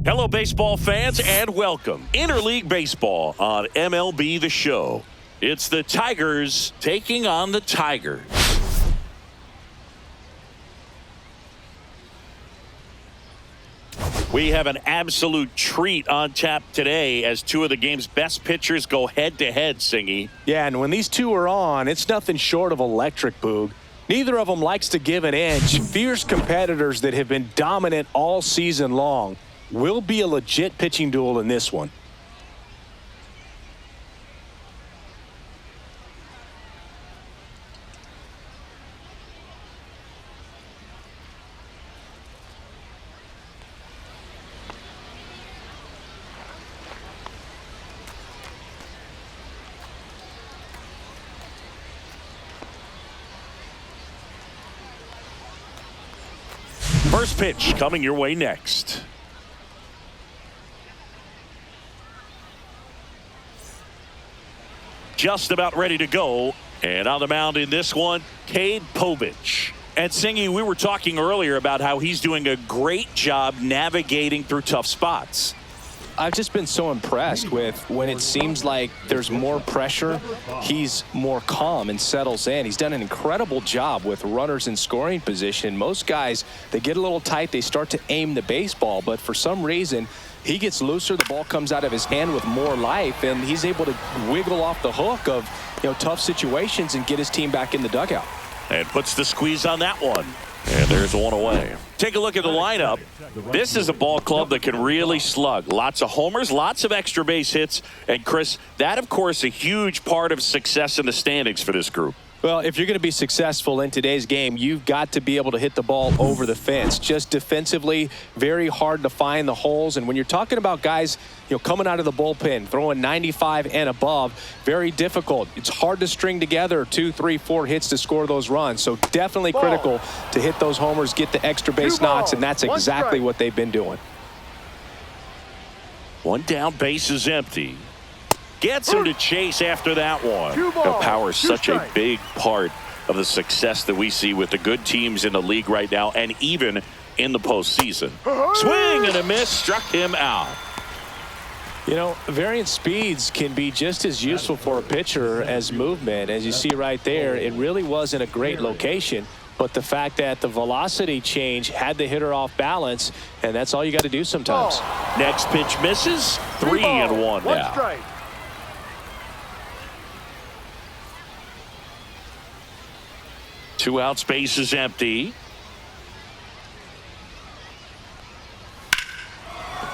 Hello, baseball fans, and welcome. Interleague Baseball on MLB The Show. It's the Tigers taking on the Tigers. We have an absolute treat on tap today as two of the game's best pitchers go head-to-head, Singy. Yeah, and when these two are on, it's nothing short of electric, Boog. Neither of them likes to give an inch. Fierce competitors that have been dominant all season long. Will be a legit pitching duel in this one. First pitch coming your way next. Just about ready to go. And on the mound in this one, Cade Povich. And Singy, we were talking earlier about how he's doing a great job navigating through tough spots. I've just been so impressed with when it seems like there's more pressure, he's more calm and settles in. He's done an incredible job with runners in scoring position. Most guys, they get a little tight, they start to aim the baseball, but for some reason, he gets looser, the ball comes out of his hand with more life, and he's able to wiggle off the hook of tough situations and get his team back in the dugout. And puts the squeeze on that one. And there's one away. Take a look at the lineup. This is a ball club that can really slug. Lots of homers, lots of extra base hits. And Chris, that of course a huge part of success in the standings for this group. Well, if you're going to be successful in today's game, you've got to be able to hit the ball over the fence. Just defensively, very hard to find the holes. And when you're talking about guys, coming out of the bullpen, throwing 95 and above, very difficult. It's hard to string together 2, 3, 4 hits to score those runs. So definitely critical to hit those homers, get the extra base knocks, and that's exactly what they've been doing. One down, base is empty. Gets him to chase after that one. Power is such a big part of the success that we see with the good teams in the league right now and even in the postseason. Swing and a miss, struck him out. Variant speeds can be just as useful for a pitcher as movement. As you see right there, it really wasn't a great location. But the fact that the velocity change had the hitter off balance, and that's all you got to do sometimes. Next pitch misses. 3-1 now. Strike. Two outs, base is empty.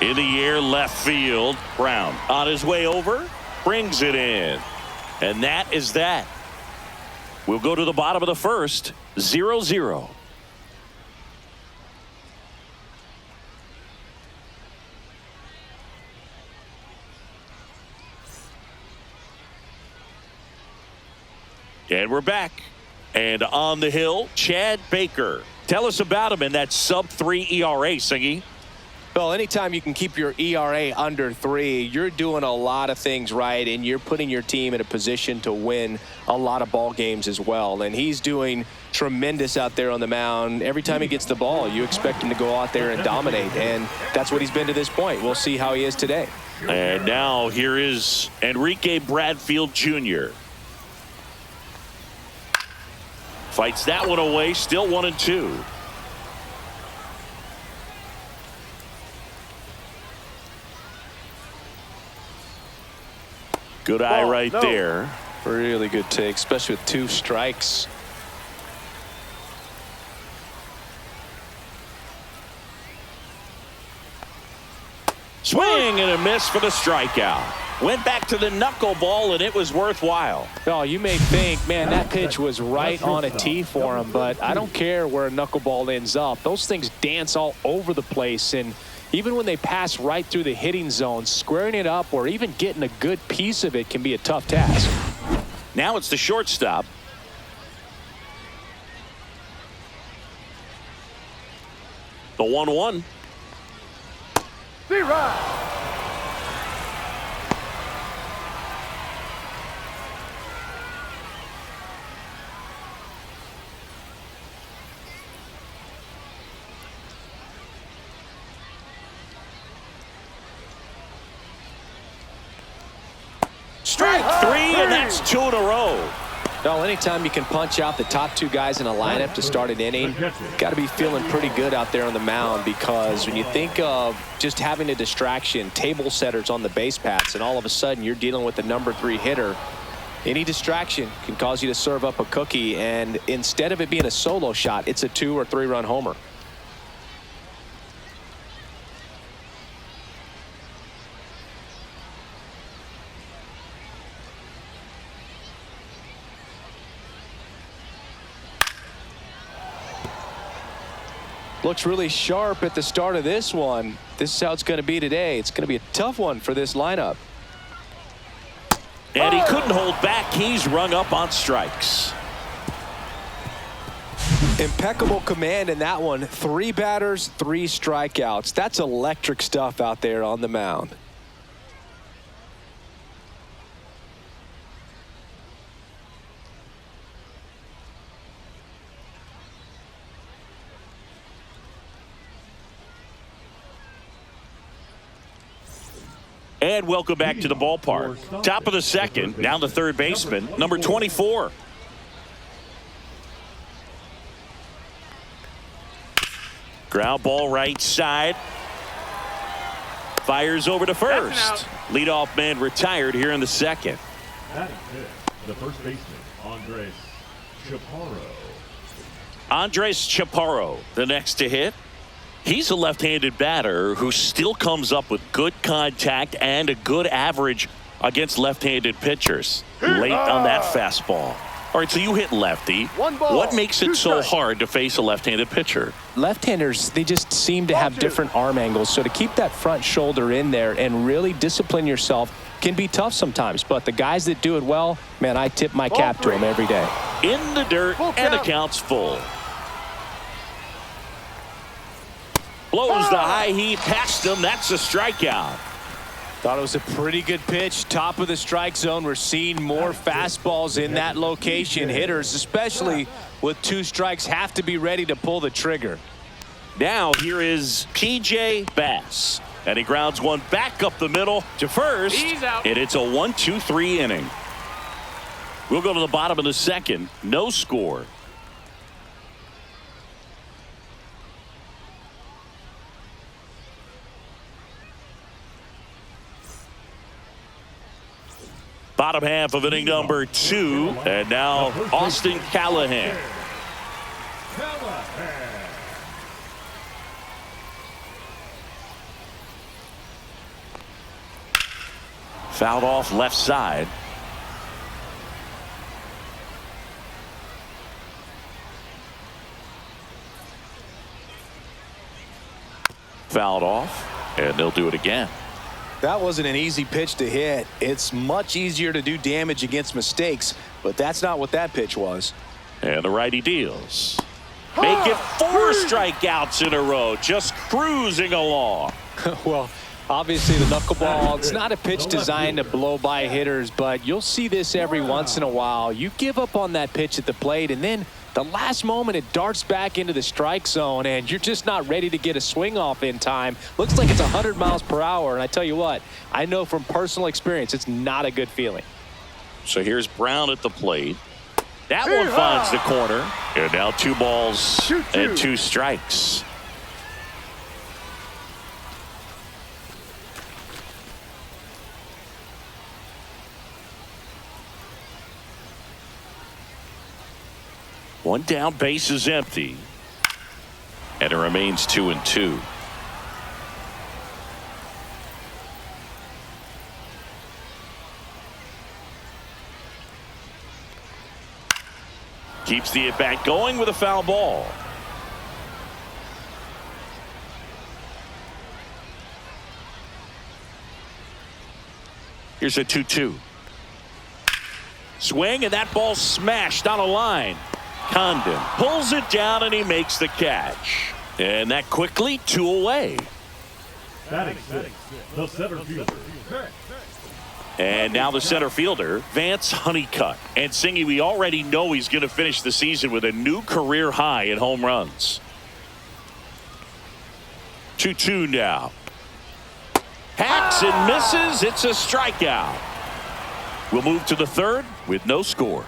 In the air, left field. Brown on his way over, brings it in. And that is that. We'll go to the bottom of the first, 0-0. And we're back. And on the hill, Chad Baker. Tell us about him in that sub-3 ERA, Singy. Well, anytime you can keep your ERA under 3, you're doing a lot of things right, and you're putting your team in a position to win a lot of ball games as well. And he's doing tremendous out there on the mound. Every time he gets the ball, you expect him to go out there and dominate, and that's what he's been to this point. We'll see how he is today. And now here is Enrique Bradfield Jr. Fights that one away, still 1-2. Good eye right there. Really good take, especially with 2 strikes. Swing and a miss for the strikeout. Went back to the knuckleball, and it was worthwhile. Oh, you may think, man, that pitch was right on a tee for him, but I don't care where a knuckleball ends up. Those things dance all over the place, and even when they pass right through the hitting zone, squaring it up or even getting a good piece of it can be a tough task. Now it's the shortstop. The 1-1. Strike three, and that's 2 in a row. Well, anytime you can punch out the top two guys in a lineup to start an inning, got to be feeling pretty good out there on the mound, because when you think of just having a distraction, table setters on the base paths, and all of a sudden you're dealing with the number 3 hitter, any distraction can cause you to serve up a cookie, and instead of it being a solo shot, it's a 2 or 3 run homer. Looks really sharp at the start of this one. This is how it's going to be today. It's going to be a tough one for this lineup. And he couldn't hold back. He's rung up on strikes. Impeccable command in that one. 3 batters, 3 strikeouts. That's electric stuff out there on the mound. And welcome back to the ballpark. Top of the second, down the third baseman, number 24. Ground ball right side. Fires over to first. Leadoff man retired here in the second. Batting fifth, the first baseman, Andres Chaparro. Andres Chaparro, the next to hit. He's a left-handed batter who still comes up with good contact and a good average against left-handed pitchers. Late on that fastball. All right, so you hit lefty. What makes it so hard to face a left-handed pitcher? Left-handers, they just seem to have different arm angles. So to keep that front shoulder in there and really discipline yourself can be tough sometimes. But the guys that do it well, man, I tip my cap to them every day. In the dirt, and the count's full. Blows the high heat past him. That's a strikeout. Thought it was a pretty good pitch. Top of the strike zone. We're seeing more fastballs in that location. Hitters, especially with 2 strikes, have to be ready to pull the trigger. Now here is P.J. Bass. And he grounds one back up the middle to first. He's out. And it's a 1-2-3 inning. We'll go to the bottom of the second. No score. Bottom half of inning number 2. And now Austin Callahan. Fouled off left side. Fouled off, and they'll do it again. That wasn't an easy pitch to hit. It's much easier to do damage against mistakes, but that's not what that pitch was. And the righty deals. Make it 4 strikeouts in a row, just cruising along. Well, obviously the knuckleball, it's not a pitch designed to blow by hitters, but you'll see this every once in a while. You give up on that pitch at the plate, and then the last moment it darts back into the strike zone, and you're just not ready to get a swing off in time. Looks like it's 100 miles per hour, and I tell you what, I know from personal experience it's not a good feeling. So here's Brown at the plate. That one finds the corner. And now 2 balls and 2 strikes. One down, base is empty. And it remains 2-2. Keeps the at-bat going with a foul ball. Here's a 2-2. Swing, and that ball smashed on a line. Condon pulls it down, and he makes the catch. And that quickly 2 away. Batting sixth, the center fielder. And now the center fielder, Vance Honeycutt. And Singy, we already know he's going to finish the season with a new career high in home runs. 2-2 now. Hacks and misses. It's a strikeout. We'll move to the third with no score.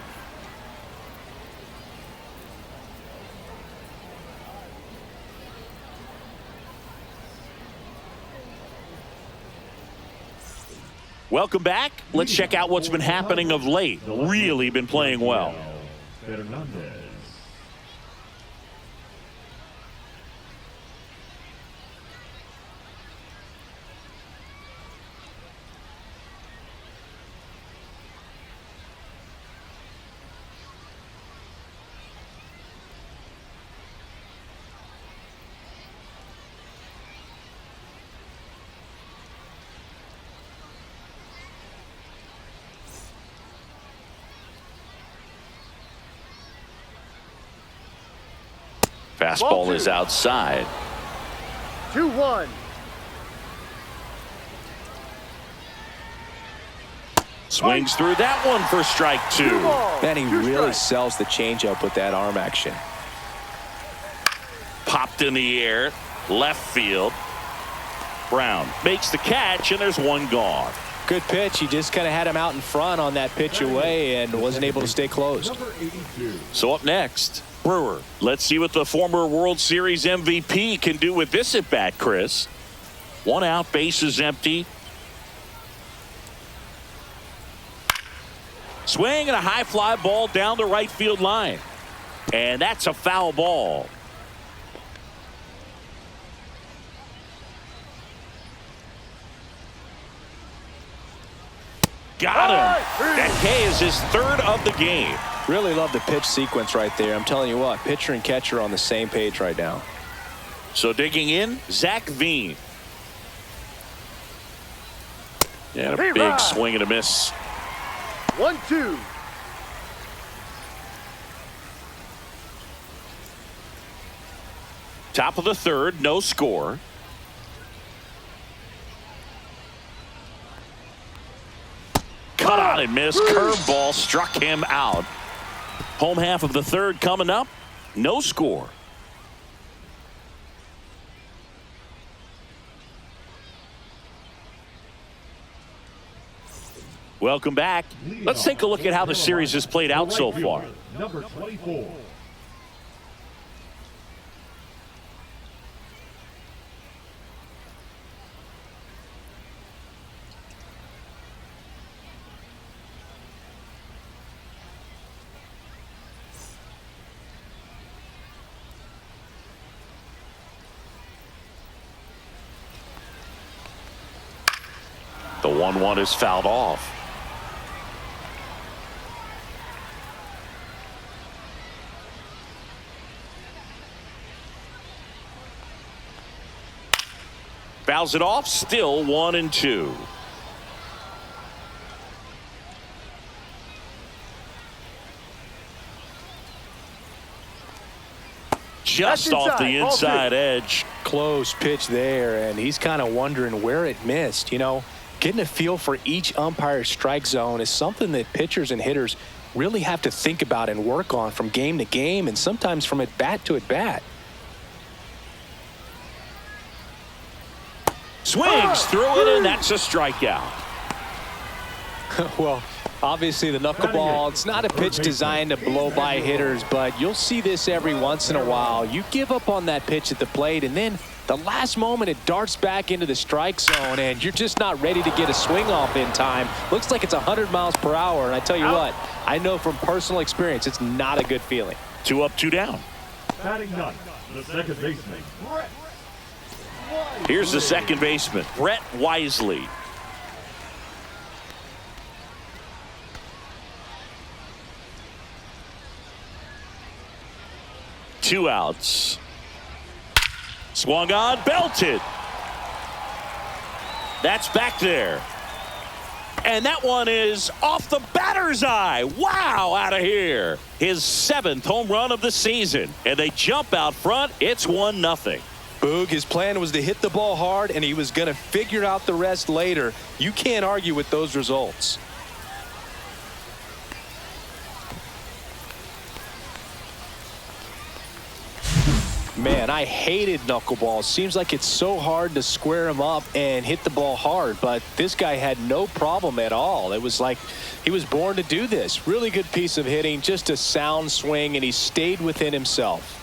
Welcome back. Let's check out what's been happening of late. Really been playing well. Fastball is outside. 2-1. Swings through that one for strike two. And he really sells the changeup with that arm action. Popped in the air, left field. Brown makes the catch, and there's one gone. Good pitch. He just kind of had him out in front on that pitch away and wasn't able to stay closed. So up next, Brewer. Let's see what the former World Series MVP can do with this at bat, Chris. One out, base is empty. Swing and a high fly ball down the right field line. And that's a foul ball. Got him. That K is his third of the game. Really love the pitch sequence right there. I'm telling you what, pitcher and catcher are on the same page right now. So digging in, Zach Veen. And a big swing and a miss. 1-2. Top of the third, no score. Cut on and miss. Curveball struck him out. Home half of the third coming up. No score. Welcome back. Let's take a look at how the series has played out so far. Number 24. The 1-1 is fouled off. Fouls it off, still 1-2. Just off the inside edge. Close pitch there, and he's kind of wondering where it missed. You know, getting a feel for each umpire's strike zone is something that pitchers and hitters really have to think about and work on from game to game, and sometimes from at bat to at bat. Swings through it, and that's a strikeout. Well, obviously the knuckleball, it's not a pitch designed to blow by hitters, but you'll see this every once in a while. You give up on that pitch at the plate, and then the last moment it darts back into the strike zone, and you're just not ready to get a swing off in time. Looks like it's 100 miles per hour, and I tell you what, I know from personal experience it's not a good feeling. 2 up, 2 down. Batting ninth, the second baseman, Brett. Here's the second baseman, Brett Wisely. Two outs. Swung on, belted. That's back there. And that one is off the batter's eye. Wow, out of here. His 7th home run of the season. And they jump out front. It's 1-0. Boog, his plan was to hit the ball hard, and he was going to figure out the rest later. You can't argue with those results. Man, I hated knuckleballs. Seems like it's so hard to square him up and hit the ball hard, but this guy had no problem at all. It was like he was born to do this. Really good piece of hitting, just a sound swing, and he stayed within himself.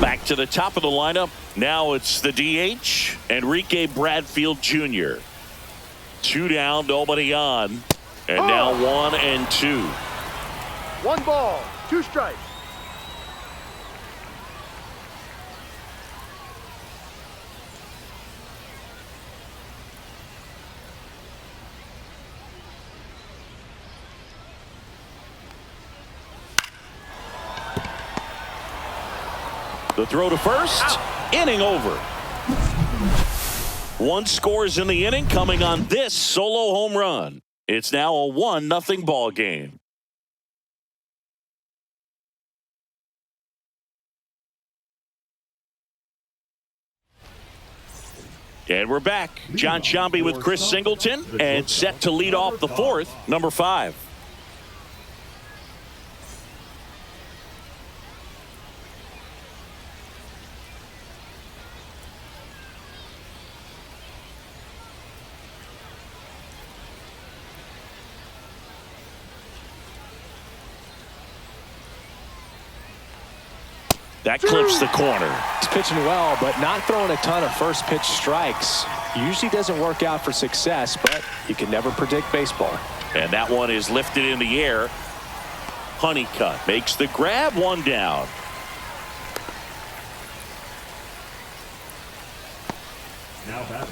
Back to the top of the lineup. Now it's the DH, Enrique Bradfield Jr. 2 down, nobody on. And now 1 and 2. 1 ball, 2 strikes. The throw to first. Inning over. 1 scores in the inning, coming on this solo home run. It's now a 1-0 ball game. And we're back. John Sciambi with Chris Singleton, and set to lead off the 4th, number 5. That clips the corner. He's pitching well, but not throwing a ton of first pitch strikes. Usually doesn't work out for success, but you can never predict baseball. And that one is lifted in the air. Honeycutt makes the grab, 1 down.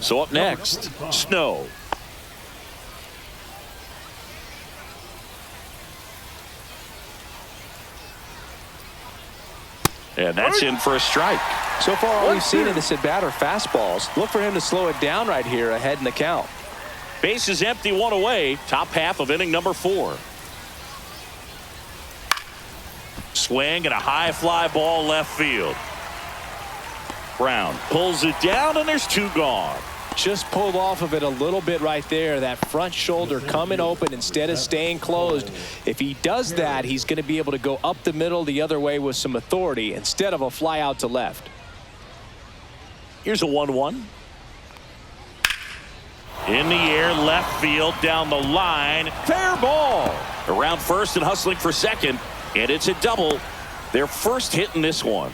So up next, Snow. And that's in for a strike. So far, all we've seen in this at bat are fastballs. Look for him to slow it down right here ahead in the count. Base is empty, 1 away. Top half of inning number 4. Swing and a high fly ball left field. Brown pulls it down, and there's 2 gone. Just pulled off of it a little bit right there. That front shoulder coming open instead of staying closed. If he does that, he's going to be able to go up the middle the other way with some authority instead of a fly out to left. Here's a 1-1. In the air, left field, down the line. Fair ball. Around first and hustling for second. And it's a double. Their first hit in this one.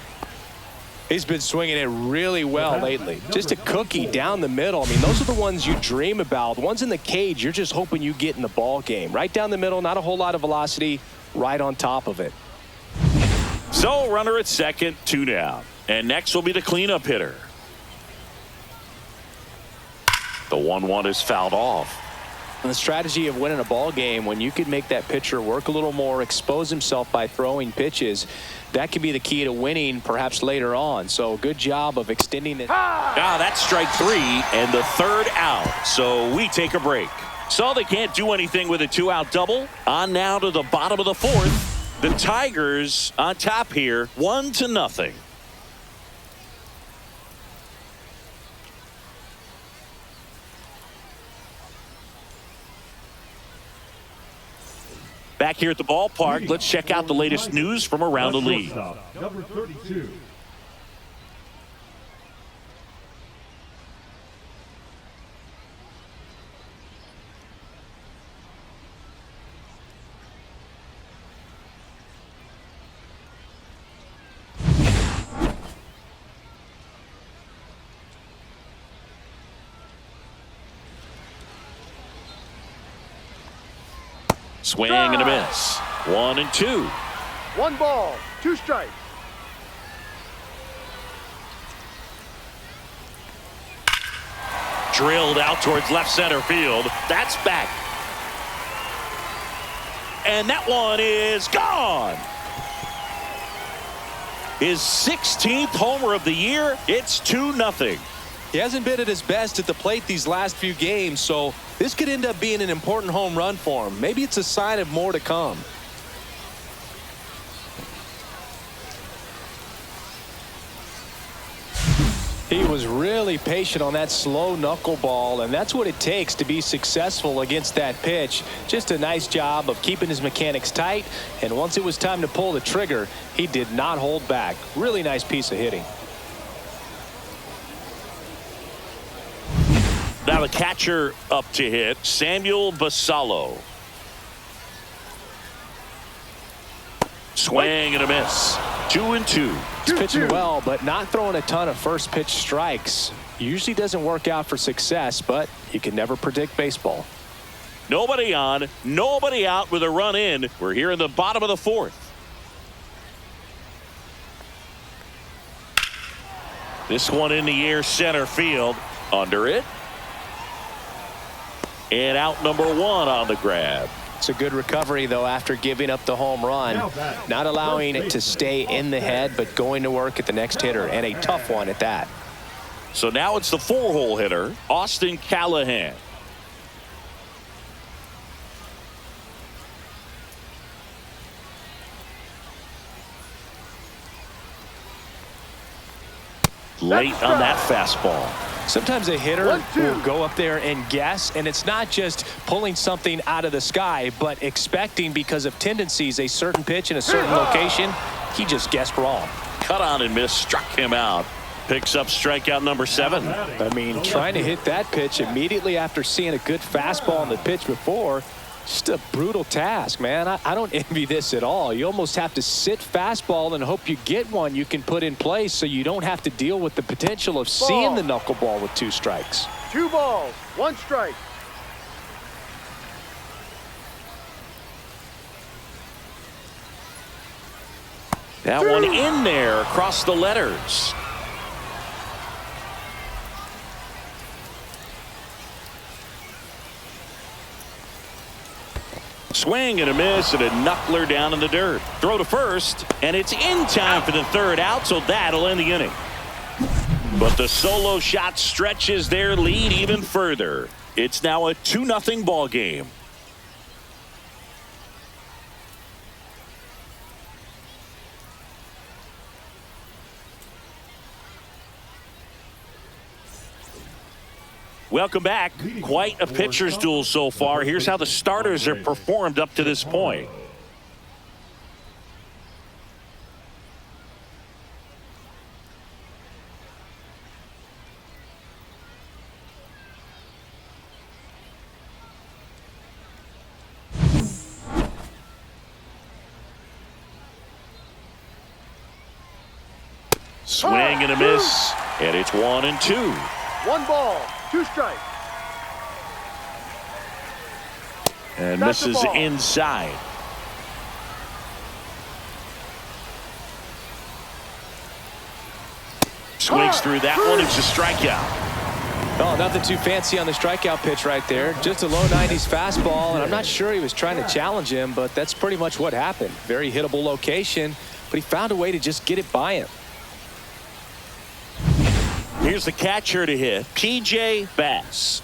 He's been swinging it really well lately. Just a cookie down the middle. I mean, those are the ones you dream about. The ones in the cage, you're just hoping you get in the ball game. Right down the middle, not a whole lot of velocity, right on top of it. So, runner at second, 2 down. And next will be the cleanup hitter. The 1-1 is fouled off. And the strategy of winning a ball game, when you can make that pitcher work a little more, expose himself by throwing pitches, that can be the key to winning perhaps later on. So good job of extending it. That's strike 3 and the 3rd out. So we take a break. So they can't do anything with a 2-out double. On now to the bottom of the 4th. The Tigers on top here, 1-0. Back here at the ballpark, let's check out the latest news from around the league. Number 32. Swing and a miss. 1 and 2. 1 ball, 2 strikes. Drilled out towards left center field. That's back. And that one is gone. His 16th homer of the year. It's 2-0. He hasn't been at his best at the plate these last few games, so this could end up being an important home run for him. Maybe it's a sign of more to come. He was really patient on that slow knuckleball, and that's what it takes to be successful against that pitch. Just a nice job of keeping his mechanics tight, and once it was time to pull the trigger, he did not hold back. Really nice piece of hitting. Now the catcher up to hit, Samuel Basallo. Swing and a miss. 2-2. He's pitching well, but not throwing a ton of first pitch strikes. Usually doesn't work out for success, but you can never predict baseball. Nobody on, nobody out with a run in. We're here in the bottom of the fourth. This one in the air, center field. Under it. And out number one on the grab. It's a good recovery, though, after giving up the home run. Not allowing it to stay in the head, but going to work at the next hitter, and a tough one at that. So now it's the four-hole hitter, Austin Callahan. Late on that fastball. Sometimes a hitter will go up there and guess, and it's not just pulling something out of the sky, but expecting, because of tendencies, a certain pitch in a certain location. He just guessed wrong. Cut on and miss, struck him out. Picks up strikeout number 7. I mean, trying to hit that pitch immediately after seeing a good fastball on the pitch before, just a brutal task, man. I don't envy this at all. You almost have to sit fastball and hope you get one you can put in place so you don't have to deal with the potential of seeing the knuckleball with 2 strikes. 2 balls, 1 strike. That one in there across the letters. Swing and a miss and a knuckler down in the dirt. Throw to first, and it's in time for the 3rd out, so that'll end the inning. But the solo shot stretches their lead even further. It's now a 2-0 ball game. Welcome back. Quite a pitcher's duel so far. Here's how the starters have performed up to this point. Swing and a miss, and it's 1-2. 1 ball, 2 strikes. And That's misses the ball. inside. Swings through that one. It's a strikeout. Oh, nothing too fancy on the strikeout pitch right there. Just a low 90s fastball, and I'm not sure he was trying to challenge him, but that's pretty much what happened. Very hittable location, but he found a way to just get it by him. Here's the catcher to hit, P.J. Bass.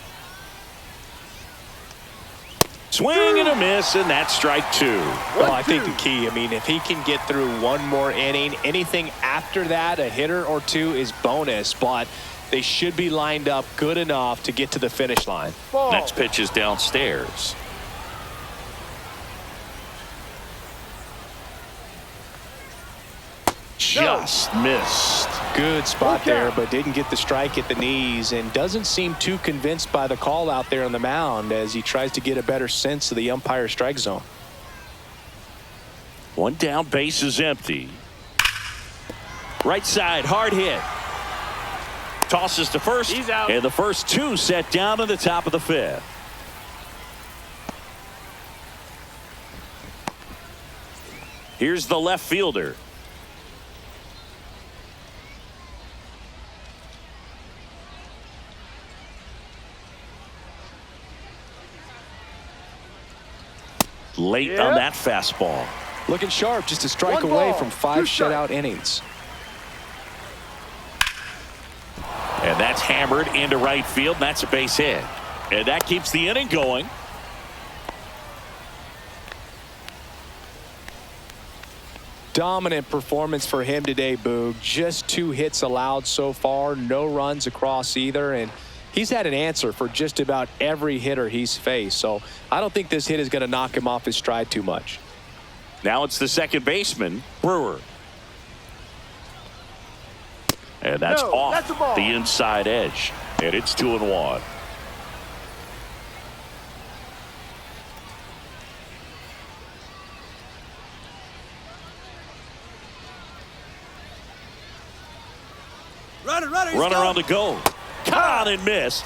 Swing and a miss, and that's strike 2. Well, I think the key, I mean, if he can get through one more inning, anything after that, a hitter or 2 is bonus, but they should be lined up good enough to get to the finish line. Ball. Next pitch is downstairs. Just missed. Good spot there, but didn't get the strike at the knees, and doesn't seem too convinced by the call out there on the mound as he tries to get a better sense of the umpire strike zone. 1 down, base is empty. Right side, hard hit. Tosses to first. He's out. And the first 2 set down in the top of the 5th. Here's the left fielder. Late on that fastball. Looking sharp, just a strike 1 away ball, from 5 2 strikes. shutout innings. And that's hammered into right field. And that's a base hit. And that keeps the inning going. dominant performance for him today, Boog. Just 2 hits allowed so far, no runs across either, and he's had an answer for just about every hitter he's faced. So I don't think this hit is going to knock him off his stride too much. Now it's the second baseman, Brewer. And that's off the inside edge. And it's 2-1. Runner on the go. Caught and missed.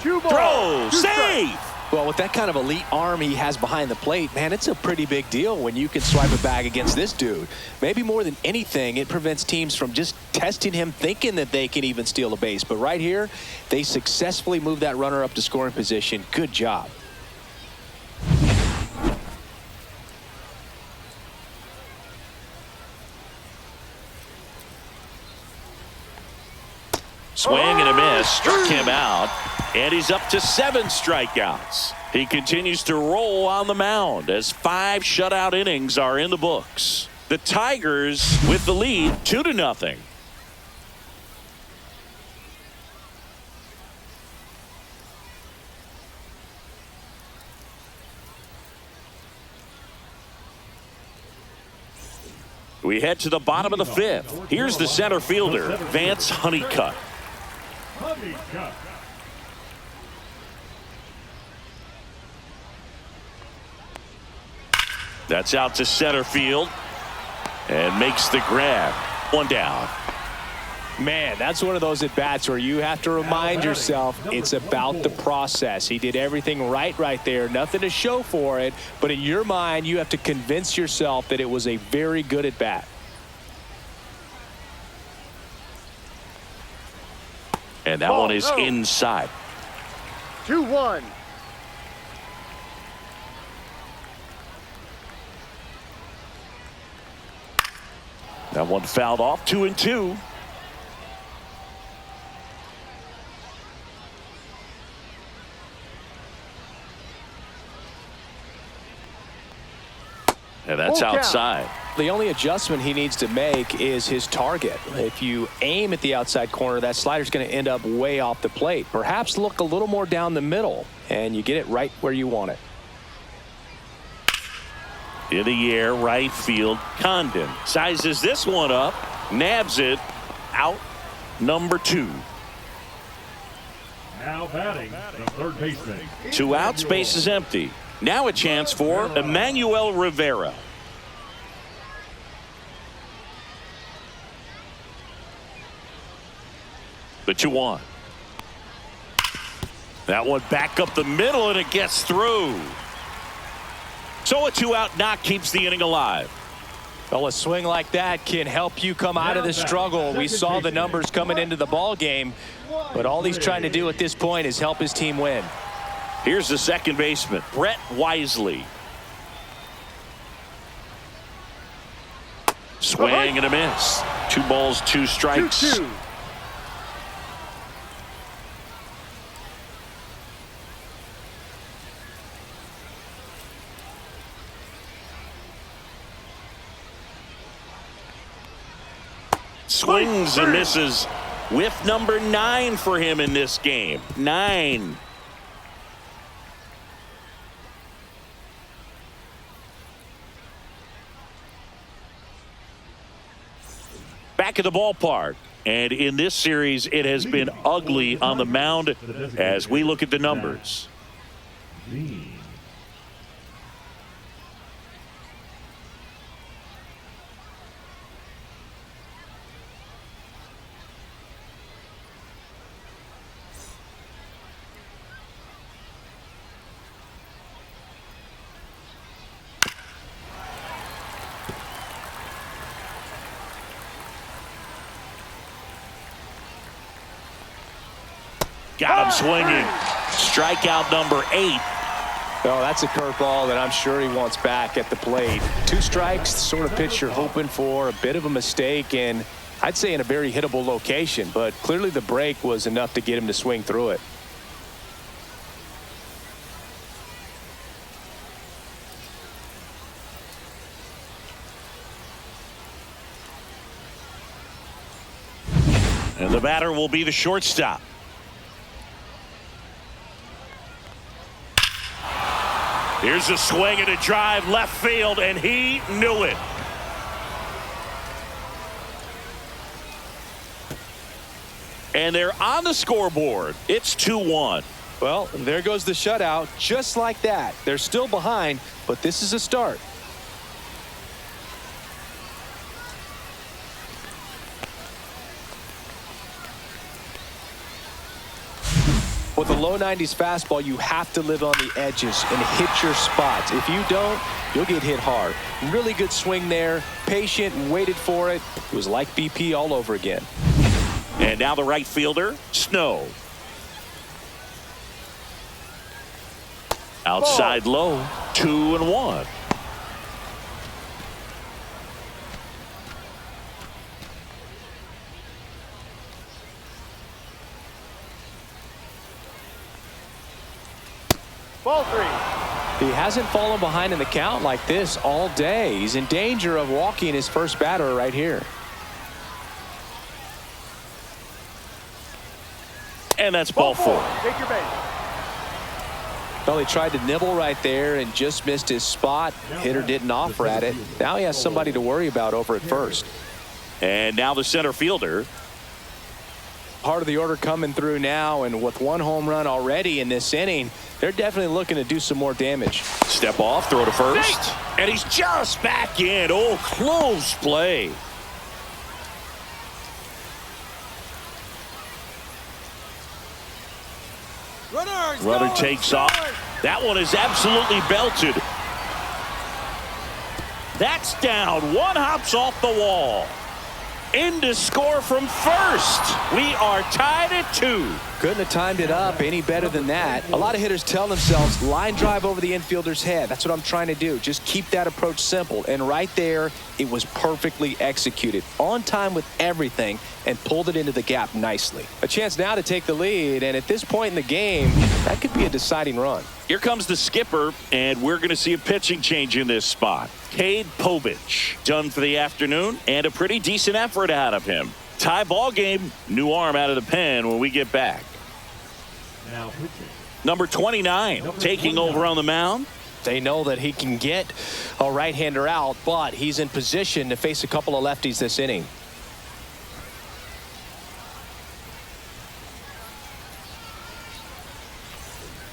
Throw. Save. Well, with that kind of elite arm he has behind the plate, man, it's a pretty big deal when you can swipe a bag against this dude. Maybe more than anything, it prevents teams from just testing him, thinking that they can even steal a base. But right here, they successfully moved that runner up to scoring position. Good job. Swing and a miss. Struck him out. And he's up to 7 strikeouts. He continues to roll on the mound as 5 shutout innings are in the books. The Tigers with the lead 2-0. We head to the bottom of the 5th. Here's the center fielder, Vance Honeycutt. That's out to center field and makes the grab. 1 down. Man, that's one of those at-bats where you have to remind yourself it's about the process. He did everything right there. Nothing to show for it. But in your mind, you have to convince yourself that it was a very good at-bat. And that one is inside. 2-1. That one fouled off. 2-2. And that's outside. The only adjustment he needs to make is his target. If you aim at the outside corner, that slider's going to end up way off the plate. Perhaps look a little more down the middle, and you get it right where you want it. In the air, right field. Condon sizes this one up, nabs it, out number 2. Now batting, the third baseman. 2 outs, base is empty. Now a chance for Emmanuel Rivera. The 2-1. That one back up the middle, and it gets through. So a 2-out knock keeps the inning alive. Well, a swing like that can help you come out of the struggle. We saw the numbers coming into the ball game, but all he's trying to do at this point is help his team win. Here's the second baseman, Brett Wisely. Swing and a miss. 2 balls, 2 strikes. 2-2. Swings and misses. Whiff number 9 for him in this game. 9. Back at the ballpark. And in this series, it has been ugly on the mound as we look at the numbers. Got him swinging. Strikeout number 8. Oh, that's a curveball that I'm sure he wants back at the plate. 2 strikes, the sort of pitch you're hoping for. A bit of a mistake, and I'd say in a very hittable location, but clearly the break was enough to get him to swing through it. The batter will be the shortstop. Here's a swing and a drive left field, and he knew it. And they're on the scoreboard. It's 2-1. Well, there goes the shutout, just like that. They're still behind, but this is a start. With a low 90s fastball, you have to live on the edges and hit your spots. If you don't, you'll get hit hard. Really good swing there. Patient and waited for it. It was like BP all over again. And now the right fielder, Snow. Outside low, 2-1. Ball 3. He hasn't fallen behind in the count like this all day. He's in danger of walking his first batter right here. And that's ball 4. Take your base. Well, he tried to nibble right there and just missed his spot. Hitter didn't offer at it. Now he has somebody to worry about over at first. And now the center fielder. Part of the order coming through now, and with one home run already in this inning, they're definitely looking to do some more damage. Step off, throw to first. And he's just back in. Oh, close play. Runner takes off. That one is absolutely belted. That's down. One hops off the wall. In to score from first. We are tied at 2. Couldn't have timed it up any better than that. A lot of hitters tell themselves, line drive over the infielder's head. That's what I'm trying to do. Just keep that approach simple. And right there, it was perfectly executed. On time with everything, and pulled it into the gap nicely. A chance now to take the lead, and at this point in the game, that could be a deciding run. Here comes the skipper, and we're going to see a pitching change in this spot. Cade Povich done for the afternoon, and a pretty decent effort out of him. Tie ball game, new arm out of the pen when we get back. Now pitching. Number 29 taking over on the mound. They know that he can get a right-hander out, but he's in position to face a couple of lefties this inning.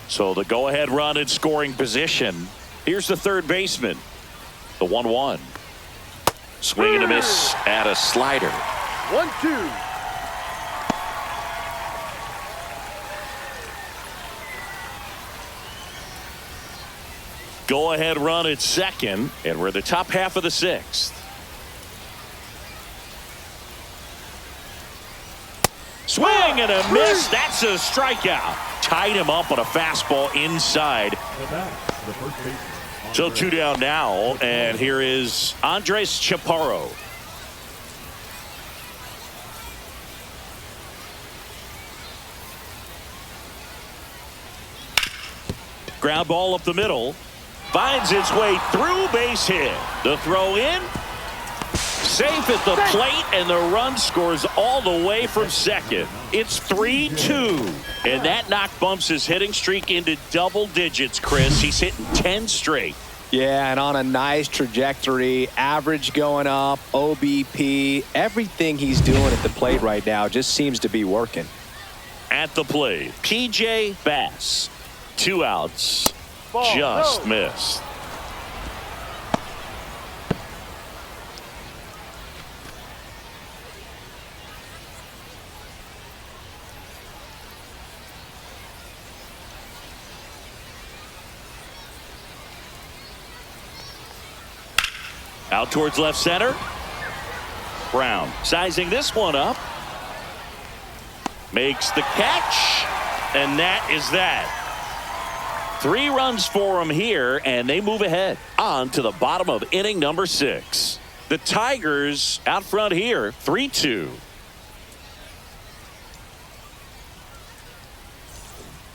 So the go-ahead run in scoring position. Here's the third baseman. The 1-1. Swing and a miss at a slider. 1-2. Go-ahead run at second, and we're the top half of the 6th. Swing and a miss. That's a strikeout. Tied him up on a fastball inside. The first baseman. So 2 down now, and here is Andres Chaparro. Ground ball up the middle. Finds its way through, base hit. The throw in. Safe at the plate, and the run scores all the way from second. It's 3-2, and that knock bumps his hitting streak into double digits, Chris. He's hitting 10 straight. Yeah, and on a nice trajectory, average going up, OBP, everything he's doing at the plate right now just seems to be working. At the plate, PJ Bass. 2 outs. Just missed. Out towards left center. Brown sizing this one up. Makes the catch. And that is that. 3 runs for him here, and they move ahead on to the bottom of inning number 6. The Tigers out front here, 3-2.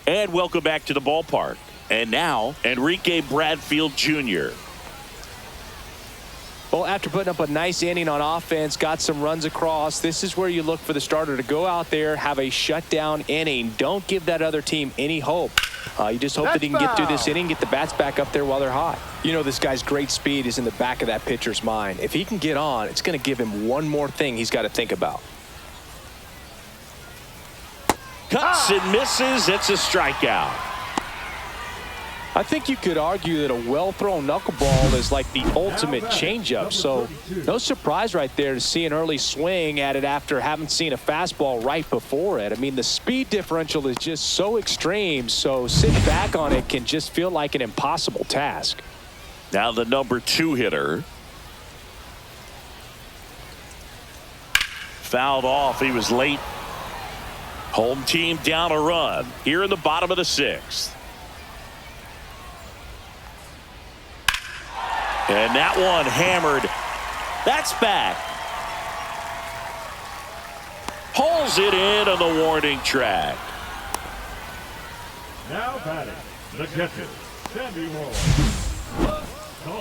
And welcome back to the ballpark. And now, Enrique Bradfield Jr. Well, after putting up a nice inning on offense, got some runs across, this is where you look for the starter to go out there, have a shutdown inning. Don't give that other team any hope. You just hope that he can get through this inning, get the bats back up there while they're hot. You know, this guy's great speed is in the back of that pitcher's mind. If he can get on, it's going to give him one more thing he's got to think about. Cuts and misses. It's a strikeout. I think you could argue that a well-thrown knuckleball is like the ultimate changeup. So no surprise right there to see an early swing at it after having seen a fastball right before it. I mean, the speed differential is just so extreme. So sitting back on it can just feel like an impossible task. Now the number 2 hitter. Fouled off. He was late. Home team down a run here in the bottom of the 6th. And that one hammered. That's back. Pulls it in on the warning track. Now batting, the catcher, Samuel.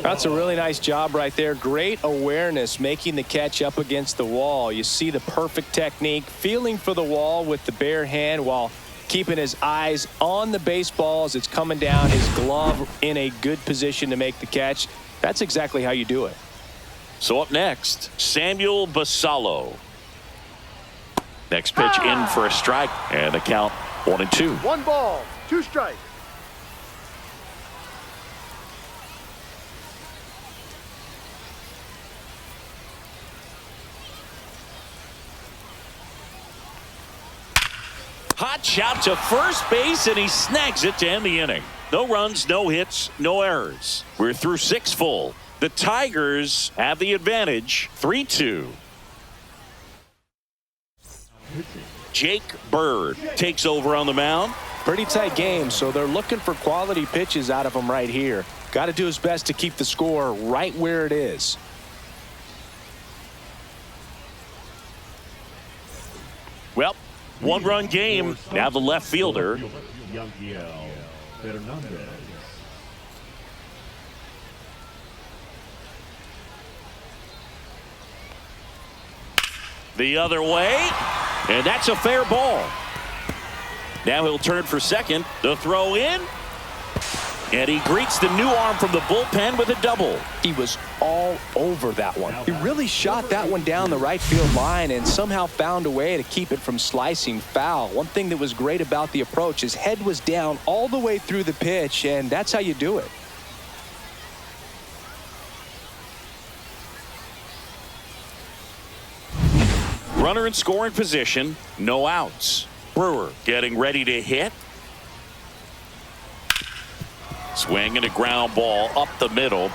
That's a really nice job right there. Great awareness, making the catch up against the wall. You see the perfect technique, feeling for the wall with the bare hand while keeping his eyes on the baseball as it's coming down, his glove in a good position to make the catch. That's exactly how you do it. So up next, Samuel Basallo. Next pitch in for a strike, and the count 1-2. 1 ball, 2 strikes. Hot shot to first base, and he snags it to end the inning. No runs, no hits, no errors. We're through 6 full. The Tigers have the advantage, 3-2. Jake Bird takes over on the mound. Pretty tight game, so they're looking for quality pitches out of him right here. Got to do his best to keep the score right where it is. Well, 1-run game. Now the left fielder. The other way, and that's a fair ball. Now he'll turn for second. The throw in, and he greets the new arm from the bullpen with a double. He was all over that one. He really shot that one down the right field line and somehow found a way to keep it from slicing foul. One thing that was great about the approach, his head was down all the way through the pitch, and that's how you do it. Runner in scoring position, no outs. Brewer getting ready to hit. Swing and a ground ball up the middle.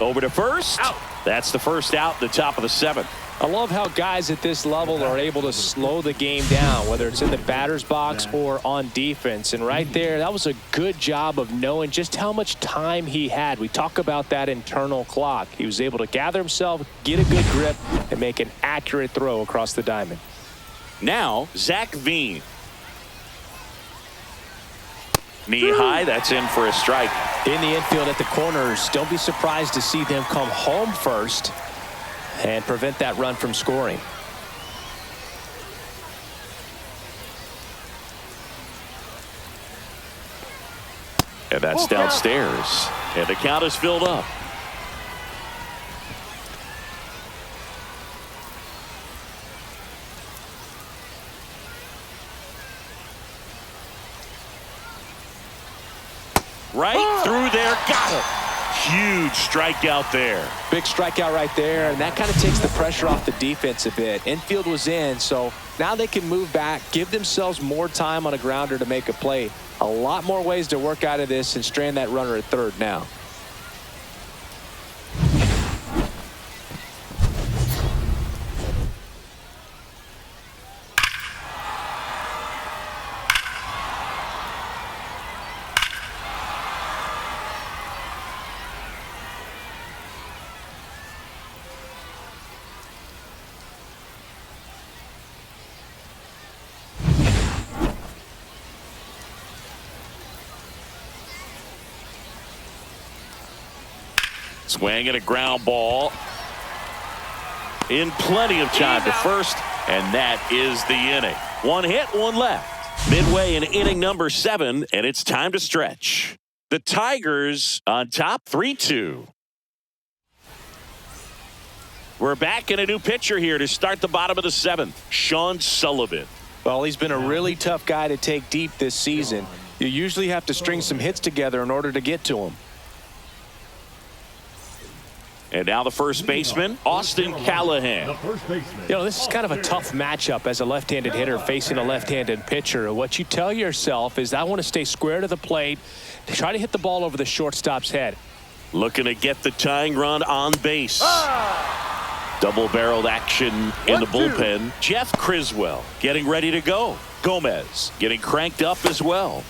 Over to first. Out. That's the first out, the top of the 7th. I love how guys at this level are able to slow the game down, whether it's in the batter's box or on defense. And right there, that was a good job of knowing just how much time he had. We talk about that internal clock. He was able to gather himself, get a good grip, and make an accurate throw across the diamond. Now, Zach Veen. Knee high, that's in for a strike. In the infield at the corners, don't be surprised to see them come home first and prevent that run from scoring. And that's downstairs. And the count is filled up. Right through there, got it. Huge strikeout there. Big strikeout right there, and that kind of takes the pressure off the defense a bit. Infield was in, so now they can move back, give themselves more time on a grounder to make a play. A lot more ways to work out of this and strand that runner at third now. Swing and a ground ball in plenty of time to first, and that is the inning. One hit, one left. Midway in inning number 7, and it's time to stretch. The Tigers on top 3-2. We're back in a new pitcher here to start the bottom of the 7th, Sean Sullivan. Well, he's been a really tough guy to take deep this season. You usually have to string some hits together in order to get to him. And now the first baseman, Austin Callahan. You know, this is kind of a tough matchup as a left-handed hitter facing a left-handed pitcher. What you tell yourself is I want to stay square to the plate, try to hit the ball over the shortstop's head. Looking to get the tying run on base. Double-barreled action in the bullpen. Jeff Criswell getting ready to go. Gomez getting cranked up as well.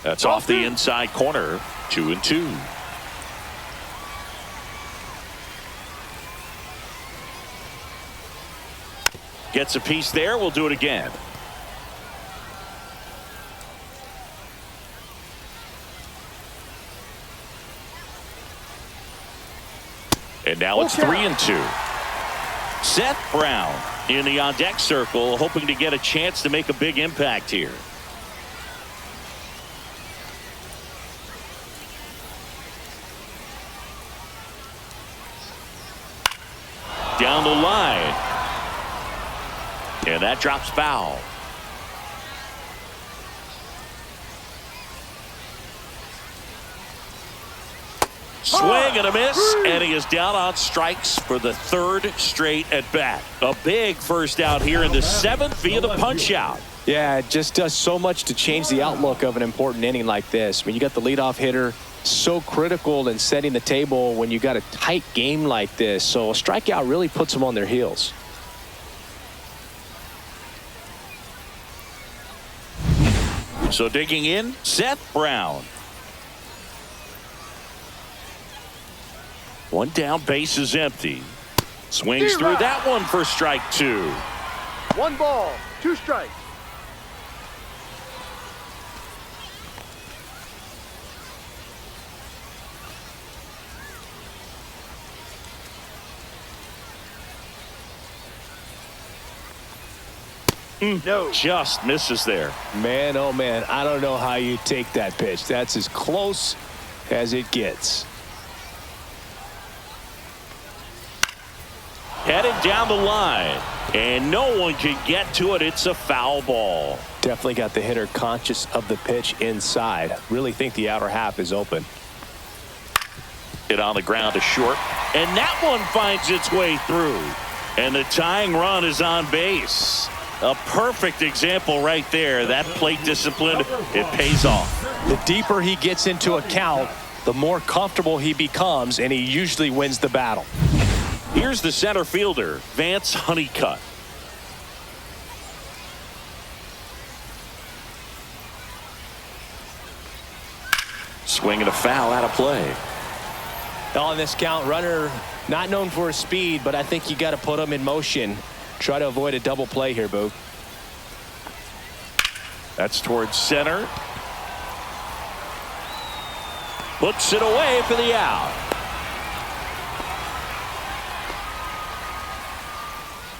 That's off the inside corner. 2-2. Gets a piece there. We'll do it again. And now it's 3-2. Seth Brown in the on-deck circle, hoping to get a chance to make a big impact here. Down the line. And that drops foul. Swing and a miss, and he is down on strikes for the 3rd straight at bat. A big first out here in the 7th via the punch out. Yeah, it just does so much to change the outlook of an important inning like this. I mean, you got the leadoff hitter, so critical in setting the table when you got a tight game like this. So a strikeout really puts them on their heels. So digging in, Seth Brown. One down, base is empty. Swings through that one for strike 2. 1 ball, 2 strikes. No. Just misses there. Man, oh man, I don't know how you take that pitch. That's as close as it gets. Headed down the line, and no one can get to it. It's a foul ball. Definitely got the hitter conscious of the pitch inside. Really think the outer half is open. Hit on the ground to short, and that one finds its way through. And the tying run is on base. A perfect example right there. That plate discipline, it pays off. The deeper he gets into a count, the more comfortable he becomes, and he usually wins the battle. Here's the center fielder, Vance Honeycutt. Swinging a foul out of play. On this count, runner not known for his speed, but I think you got to put him in motion. Try to avoid a double play here, Boo. That's towards center. Puts it away for the out.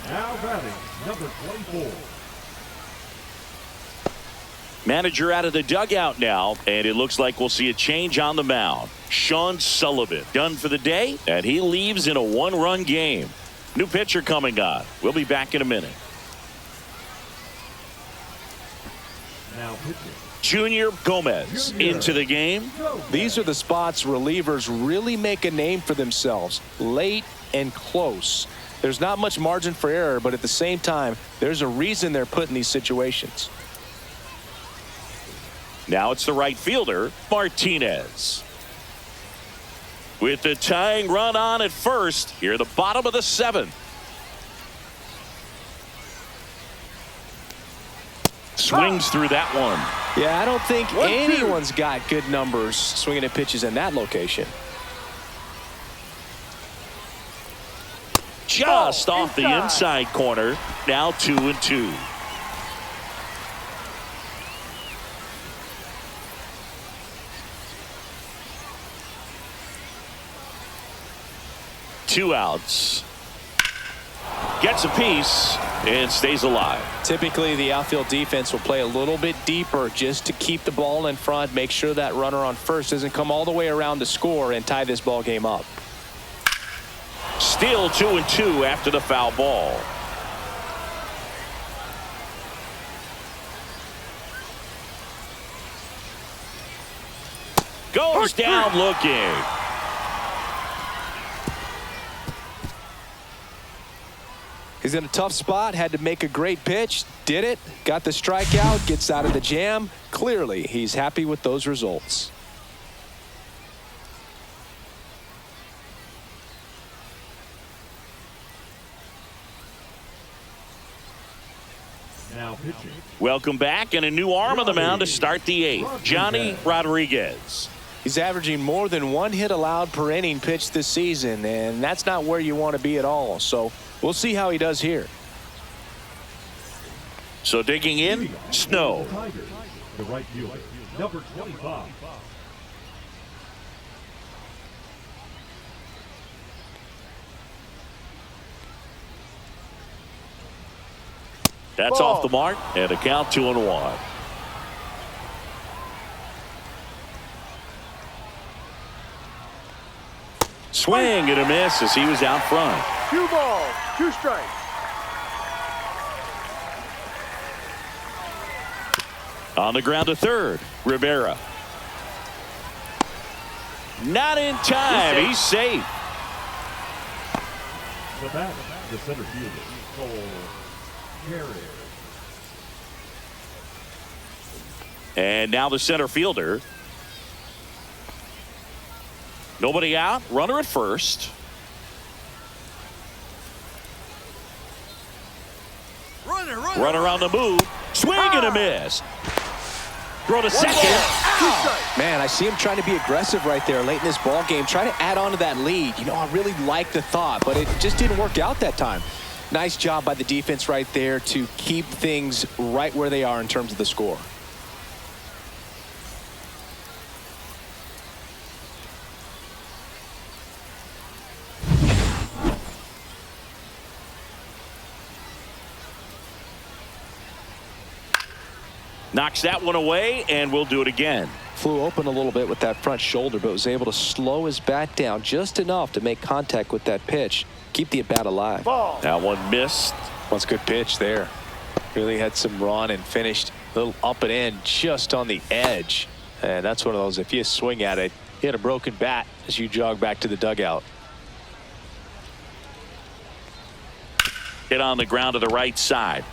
Now batting, number 24. Manager out of the dugout now, and it looks like we'll see a change on the mound. Sean Sullivan done for the day, and he leaves in a 1-run game. New pitcher coming on. We'll be back in a minute. Now pitching. Junior Gomez into the game. These are the spots relievers really make a name for themselves. Late and close. There's not much margin for error, but at the same time, there's a reason they're put in these situations. Now it's the right fielder, Martinez. With the tying run on at first, here the bottom of the 7th. Swings through that one. Yeah, I don't think anyone's got good numbers swinging at pitches in that location. Just off the inside corner. Now 2-2. 2 outs. Gets a piece and stays alive. Typically, the outfield defense will play a little bit deeper just to keep the ball in front, make sure that runner on first doesn't come all the way around to score and tie this ball game up. Still 2-2 after the foul ball. Goes down looking. He's in a tough spot, had to make a great pitch, did it, got the strikeout, gets out of the jam. Clearly, he's happy with those results. Now pitching. Welcome back, and a new arm on the mound to start the 8th. Johnny Rodriguez. He's averaging more than 1 hit allowed per inning pitched this season, and that's not where you want to be at all. So we'll see how he does here. So digging in, Snow. Tigers, the right fielder, number 25. That's off the mark, and a count 2-1. Swing and a miss as he was out front. 2 balls, 2 strikes. On the ground to third, Rivera. Not in time. He's safe. The batter, the center fielder, Cole Carey. And now the center fielder. Nobody out. Runner at first. Runner on the move. Swing and a miss. Throw to second. Man, I see him trying to be aggressive right there late in this ball game, trying to add on to that lead. You know, I really like the thought, but it just didn't work out that time. Nice job by the defense right there to keep things right where they are in terms of the score. Knocks that one away, and we'll do it again. Flew open a little bit with that front shoulder, but was able to slow his bat down just enough to make contact with that pitch. Keep the at-bat alive. Ball. That one missed. That's a good pitch there. Really had some run and finished a little up and in just on the edge. And that's one of those, if you swing at it, you hit a broken bat as you jog back to the dugout. Hit on the ground to the right side.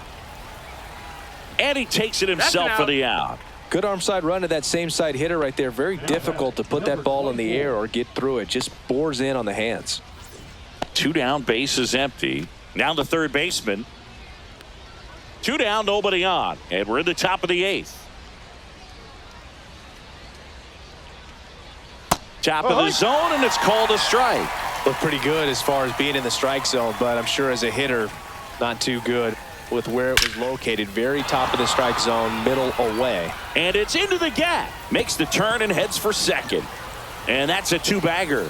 And he takes it himself for the out. Good arm side run to that same side hitter right there. Very difficult to put that ball in the air or get through it. Just bores in on the hands. 2 down, base is empty. Now the third baseman. 2 down, nobody on. And we're in the top of the 8th. Top of the zone, and it's called a strike. Looked pretty good as far as being in the strike zone, but I'm sure as a hitter, not too good with where it was located. Very top of the strike zone, middle away. And it's into the gap. Makes the turn and heads for second. And that's a 2-bagger.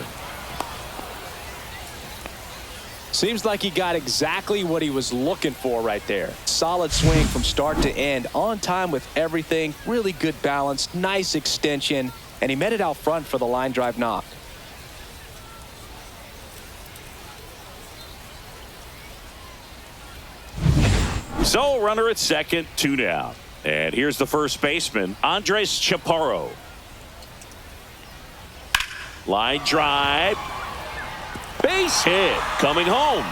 Seems like he got exactly what he was looking for right there. Solid swing from start to end, on time with everything, really good balance, nice extension, and he met it out front for the line drive knock. So runner at second, 2 down. And here's the first baseman, Andres Chaparro. Line drive. Base hit. Coming home.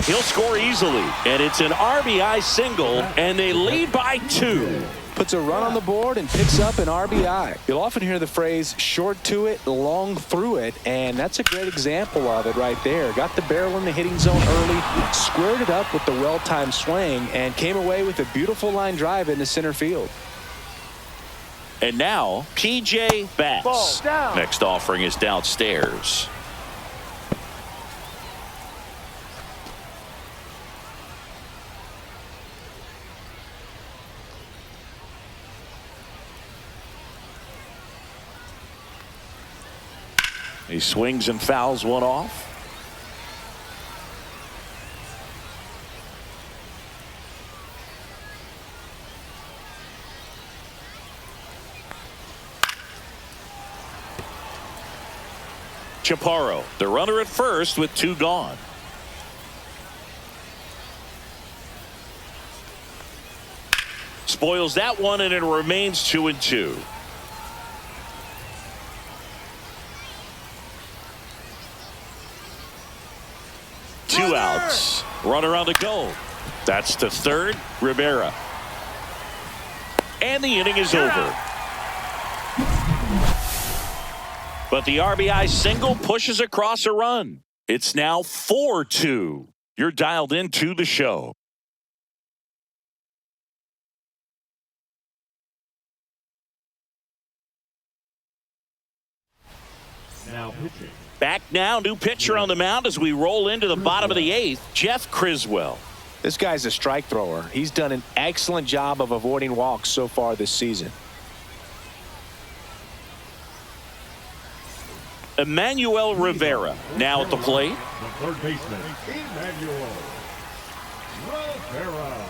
He'll score easily. And it's an RBI single. And they lead by 2. Puts a run on the board and picks up an RBI. You'll often hear the phrase short to it, long through it, and that's a great example of it right there. Got the barrel in the hitting zone early, squared it up with the well-timed swing, and came away with a beautiful line drive into center field. And now PJ bats. Ball down. Next offering is downstairs. He swings and fouls one off. Chaparro, the runner at first with 2 gone. Spoils that one, and it remains 2-2. Two outs. Runner on the go. That's to third. Rivera. And the inning is over. But the RBI single pushes across a run. It's now 4-2. You're dialed into the show. Now pitching. Back now, new pitcher on the mound as we roll into the bottom of the 8th, Jeff Criswell. This guy's a strike thrower. He's done an excellent job of avoiding walks so far this season. Emmanuel Rivera now at the plate. The third baseman, Emmanuel Rivera.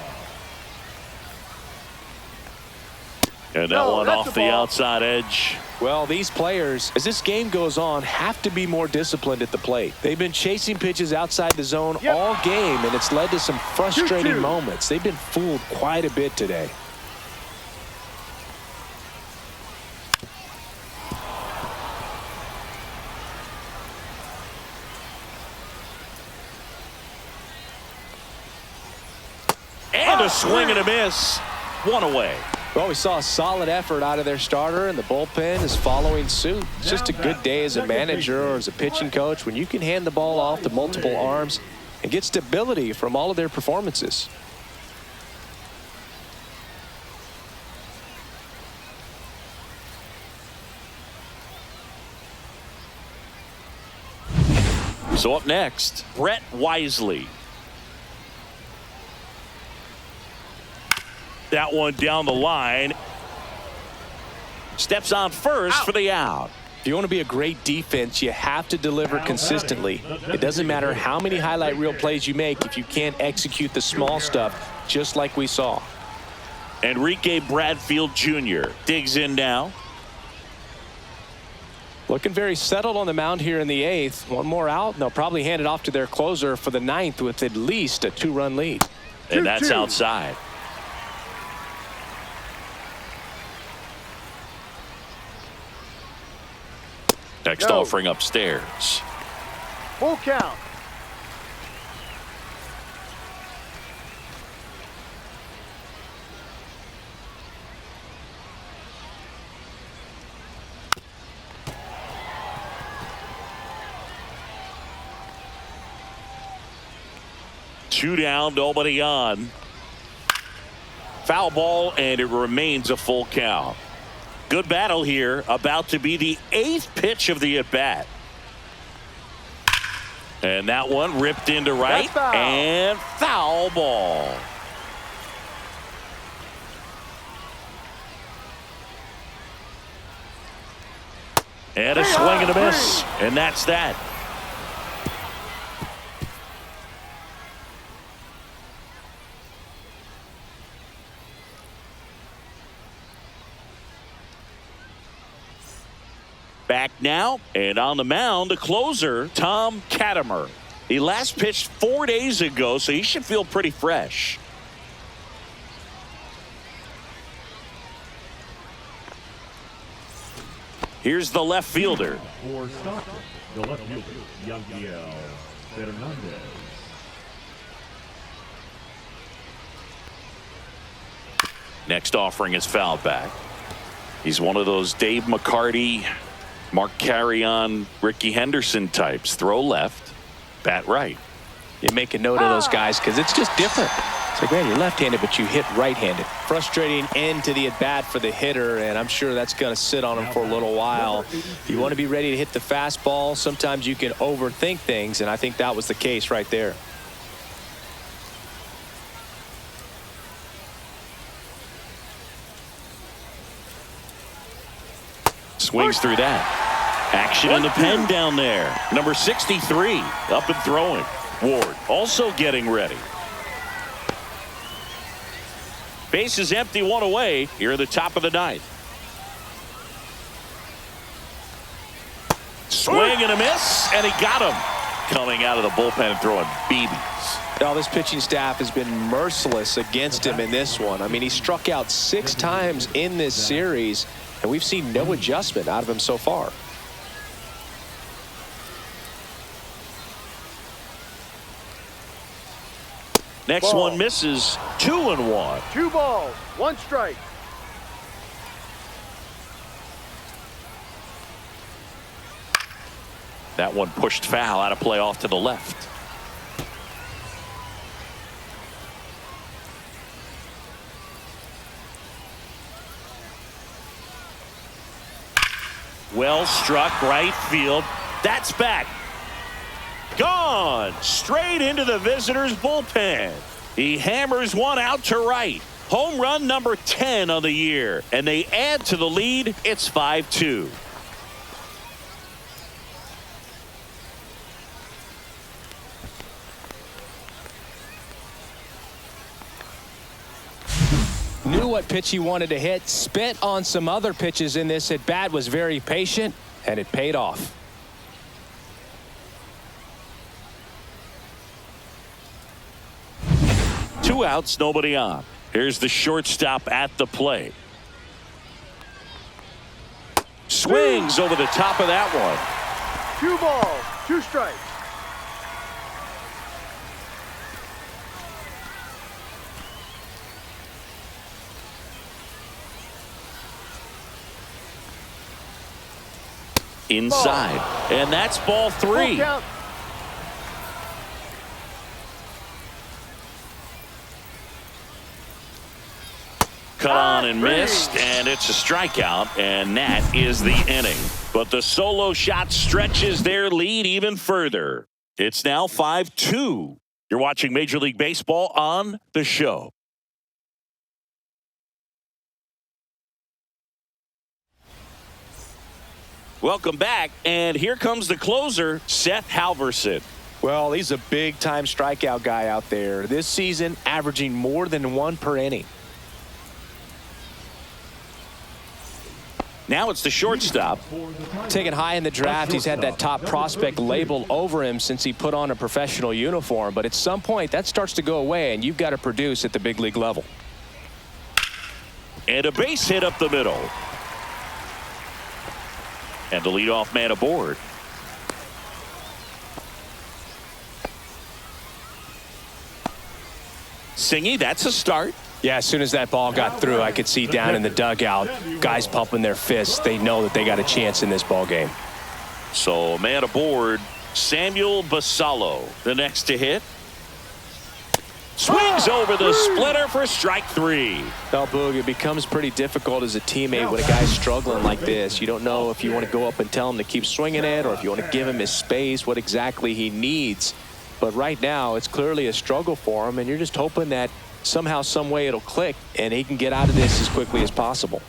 And that one off the outside edge. Well, these players, as this game goes on, have to be more disciplined at the plate. They've been chasing pitches outside the zone all game, and it's led to some frustrating moments. They've been fooled quite a bit today. And a swing and a miss. One away. Well, we saw a solid effort out of their starter, and the bullpen is following suit. It's just a good day as a manager or as a pitching coach when you can hand the ball off to multiple arms and get stability from all of their performances. So up next, Brett Wisely. That one down the line. Steps on first for the out. If you want to be a great defense, you have to deliver consistently. It doesn't matter how many highlight reel plays you make if you can't execute the small stuff, just like we saw. Enrique Bradfield Jr. digs in now. Looking very settled on the mound here in the 8th. One more out, and they'll probably hand it off to their closer for the 9th with at least a 2-run lead. And that's outside. Next offering upstairs. Full count. Two down, nobody on. Foul ball, and it remains a full count. Good battle here, about to be the 8th pitch of the at-bat. And that one ripped into right, and foul ball. And a swing and a miss, and that's that. Back now, and on the mound, the closer, Tom Katimer. He last pitched 4 days ago, so he should feel pretty fresh. Here's the left fielder. For Stockton, the left fielder, Yanquiel Fernandez. Next offering is fouled back. He's one of those Dave McCarty, Mark Carrion, Ricky Henderson types. Throw left, bat right. You make a note of those guys because it's just different. It's like, man, you're left-handed, but you hit right-handed. Frustrating end to the at-bat for the hitter, and I'm sure that's going to sit on him for a little while. You want to be ready to hit the fastball. Sometimes you can overthink things, and I think that was the case right there. Swings through that. Action in the pen down there. Number 63 up and throwing. Ward also getting ready. Base is empty, one away here at the top of the ninth. Swing and a miss, and he got him. Coming out of the bullpen and throwing BBs. Now, this pitching staff has been merciless against him in this one. I mean, he struck out 6 times in this series, and we've seen no adjustment out of him so far. Next one misses. 2-1. 2 balls, 1 strike. That one pushed foul, out of play off to the left. Well struck, right field. That's back. Gone straight into the visitors' bullpen. He hammers one out to right. Home run number 10 on the year, and they add to the lead. It's 5-2. Knew what pitch he wanted to hit, spit on some other pitches in this at bat, was very patient, and it paid off. Two outs, nobody on. Here's the shortstop at the plate. Swings over the top of that one. 2 balls, 2 strikes. Inside, and that's ball 3. Full count. Cut on and missed, and it's a strikeout, and that is the inning. But the solo shot stretches their lead even further. It's now 5-2. You're watching Major League Baseball on The Show. Welcome back, and here comes the closer, Seth Halverson. Well, he's a big-time strikeout guy out there. This season, averaging more than 1 per inning. Now it's the shortstop. Taken high in the draft, he's had that top prospect label over him since he put on a professional uniform. But at some point, that starts to go away, and you've got to produce at the big league level. And a base hit up the middle. And the leadoff man aboard. Singy, that's a start. Yeah, as soon as that ball got through, I could see down in the dugout, guys pumping their fists. They know that they got a chance in this ball game. So, man aboard, Samuel Basallo, the next to hit. Swings over the splitter for strike 3. Well, Boog, it becomes pretty difficult as a teammate when a guy's struggling like this. You don't know if you want to go up and tell him to keep swinging it or if you want to give him his space, what exactly he needs. But right now, it's clearly a struggle for him, and you're just hoping that somehow, some way it'll click, and he can get out of this as quickly as possible.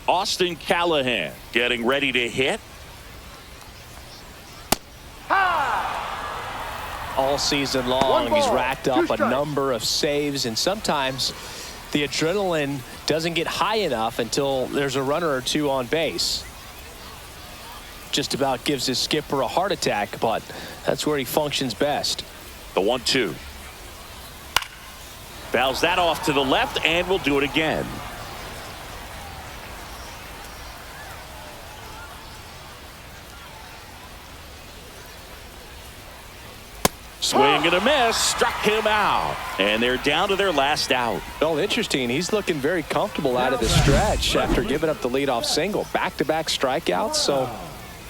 Austin Callahan getting ready to hit. All season long, he's racked up a number of saves, and sometimes the adrenaline doesn't get high enough until there's a runner or two on base. Just about gives his skipper a heart attack, but that's where he functions best. The 1-2. Fouls that off to the left, and we'll do it again. Swing and a miss, struck him out, and they're down to their last out. Oh, interesting. He's looking very comfortable out of the stretch after giving up the leadoff single. Back-to-back strikeouts, so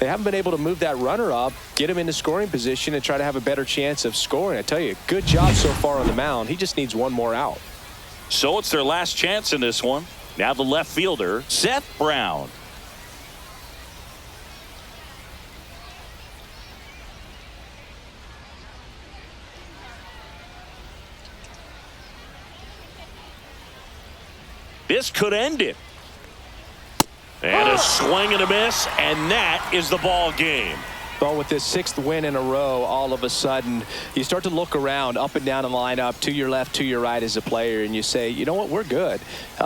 they haven't been able to move that runner up, get him into scoring position, and try to have a better chance of scoring. I tell you, good job so far on the mound. He just needs one more out. So it's their last chance in this one. Now the left fielder, Seth Brown. This could end it. And a A swing and a miss, and that is the ball game. Well, with this 6th win in a row, all of a sudden, you start to look around up and down the lineup, to your left, to your right as a player, and you say, you know what, we're good.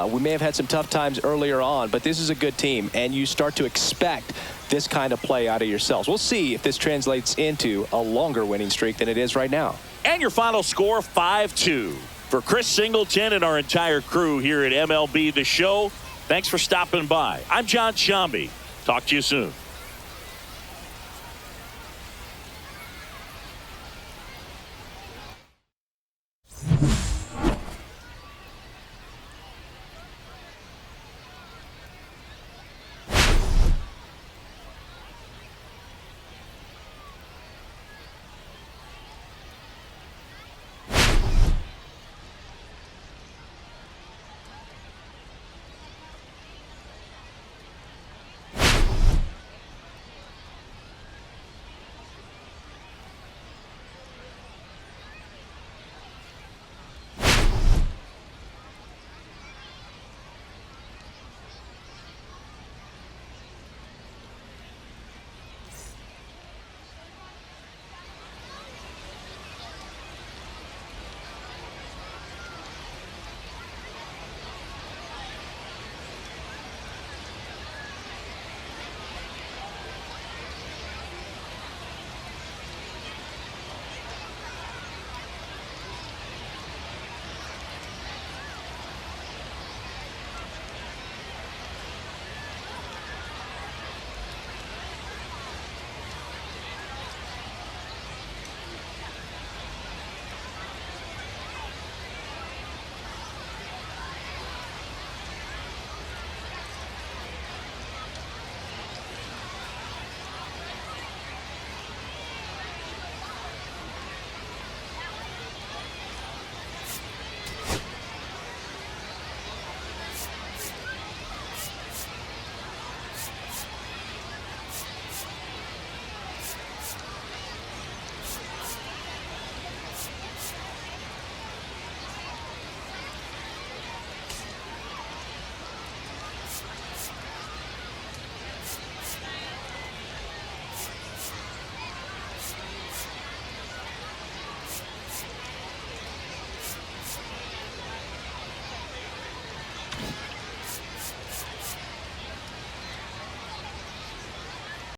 We may have had some tough times earlier on, but this is a good team, and you start to expect this kind of play out of yourselves. We'll see if this translates into a longer winning streak than it is right now. And your final score, 5-2. For Chris Singleton and our entire crew here at MLB The Show, thanks for stopping by. I'm John Shambi. Talk to you soon.